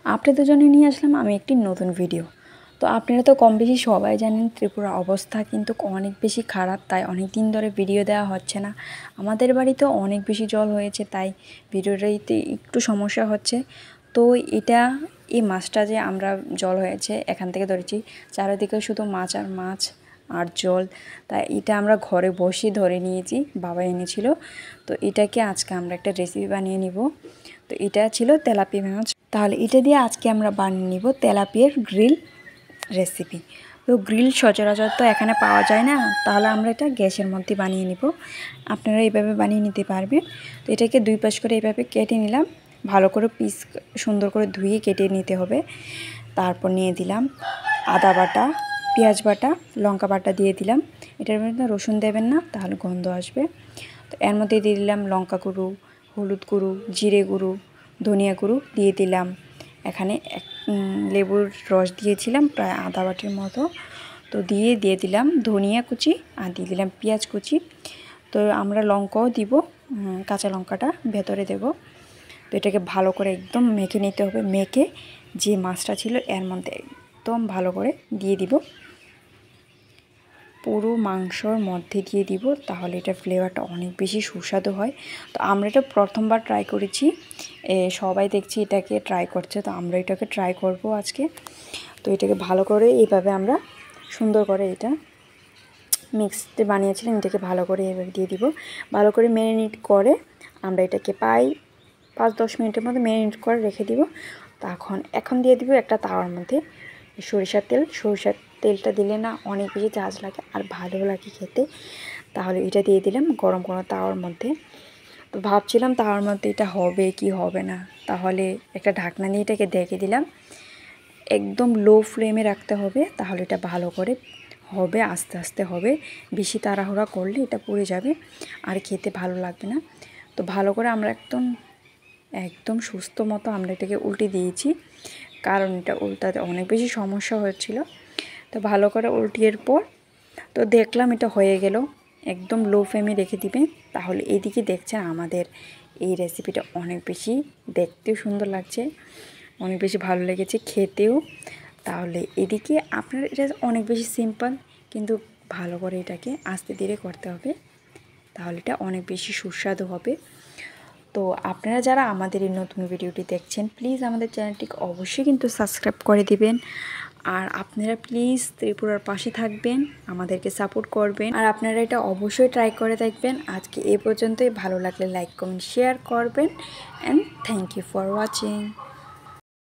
আপনাদের জন্য নিয়ে আসলাম আমি একটি নতুন ভিডিও। তো আপনারা তো কম বেশি সবাই জানেন ত্রিপুরার অবস্থা কিন্তু অনেক বেশি খারাপ, তাই অনেক দিন ধরে ভিডিও দেওয়া হচ্ছে না। আমাদের বাড়িতেও অনেক বেশি জল হয়েছে, তাই ভিডিওটাতে একটু সমস্যা হচ্ছে। তো এই মাছটা যে আমরা জল হয়েছে এখান থেকে ধরেছি, চারিদিকে শুধু মাছ আর মাছ আর জল, তাই এটা আমরা ঘরে বসে ধরে নিয়েছি, বাবা এনেছিল। তো এটাকে আজকে আমরা একটা রেসিপি বানিয়ে নিব। তো এটা ছিল তেলাপিয়া মাছ, তাহলে এটা দিয়ে আজকে আমরা বানিয়ে নিব তেলাপিয়ার গ্রিল রেসিপি। তো গ্রিল সচরাচর তো এখানে পাওয়া যায় না, তাহলে আমরা এটা গ্যাসের মধ্যে বানিয়ে নিব। আপনারা এইভাবে বানিয়ে নিতে পারবেন। তো এটাকে দুই পাশ করে এইভাবে কেটে নিলাম, ভালো করে পিস সুন্দর করে ধুয়ে কেটে নিতে হবে। তারপর নিয়ে দিলাম আদা বাটা, পেঁয়াজ বাটা, লঙ্কা বাটা দিয়ে দিলাম। এটার মধ্যে রসুন দেবেন না, তাহলে গন্ধ আসবে। তো এর মধ্যে দিয়ে দিলাম লঙ্কা গুঁড়ো, হলুদ গুঁড়ো, জিরে গুঁড়ো, ধনিয়া গুঁড়ো দিয়ে দিলাম। এখানে লেবুর রস দিয়েছিলাম প্রায় আধা বাটির মতো। তো দিয়ে দিলাম ধনিয়া কুচি আর দিয়ে দিলাম পেঁয়াজ কুচি। তো আমরা লঙ্কাও দিব, কাঁচা লঙ্কাটা ভেতরে দেব। তো এটাকে ভালো করে একদম মেখে নিতে হবে। মেখে যে মাছটা ছিল এর মধ্যে একদম ভালো করে দিয়ে দিব, পুরো মাংসর মধ্যে দিয়ে দিব, তাহলে এটা ফ্লেভারটা অনেক বেশি সুস্বাদু হয়। তো আমরা এটা প্রথমবার ট্রাই করেছি, সবাই দেখছি এটাকে ট্রাই করছে, তো আমরা এটাকে ট্রাই করব আজকে। তো এটাকে ভালো করে এইভাবে আমরা সুন্দর করে এটা মিক্সতে বানিয়েছিলাম, এটাকে ভালো করে এভাবে দিয়ে দিব। ভালো করে ম্যারিনেট করে আমরা এটাকে 5-10 মিনিটের মধ্যে ম্যারিনেট করে রেখে দিব। তো এখন দিয়ে দিব একটা তাওয়ার মধ্যে সরিষার তেলটা দিলে না অনেক বেশি ঝাঁজ লাগে আর ভালো লাগে খেতে। তাহলে এটা দিয়ে দিলাম গরম গরম তাওয়ার মধ্যে। তো ভাবছিলাম তাওয়ার মধ্যে এটা হবে কি হবে না, তাহলে একটা ঢাকনা দিয়ে এটাকে দেখে দিলাম। একদম লো ফ্লেমে রাখতে হবে, তাহলে এটা ভালো করে হবে, আস্তে আস্তে হবে। বেশি তাড়াহুড়া করলে এটা পুড়ে যাবে আর খেতে ভালো লাগবে না। তো ভালো করে আমরা একদম সুস্থ মতো আমরা এটাকে উল্টে দিয়েছি, কারণ এটা উল্টাতে অনেক বেশি সমস্যা হচ্ছিল। তো ভালো করে উল্টিয়ে পর তো দেখলাম এটা হয়ে গেল। একদম লো ফ্লেমে রেখে দিবেন, তাহলে এইদিকে দেখছেন আমাদের এই রেসিপিটা অনেক বেশি দেখতেও সুন্দর লাগছে, অনেক বেশি ভালো লেগেছে খেতেও। তাহলে এদিকে আপনার এটা অনেক বেশি সিম্পল, কিন্তু ভালো করে এটাকে আস্তে ধীরে করতে হবে, তাহলে এটা অনেক বেশি সুস্বাদু হবে। তো আপনারা যারা আমাদের এই নতুন ভিডিওটি দেখছেন, প্লিজ আমাদের চ্যানেলটিকে অবশ্যই কিন্তু সাবস্ক্রাইব করে দিবেন। আর আপনারা প্লিজ ত্রিপুরার পাশে থাকবেন, আমাদেরকে সাপোর্ট করবেন, আর আপনারা এটা অবশ্যই ট্রাই করে দেখবেন। আজকে এই পর্যন্তই, ভালো লাগলে লাইক কমেন্ট শেয়ার করবেন, and thank you for watching.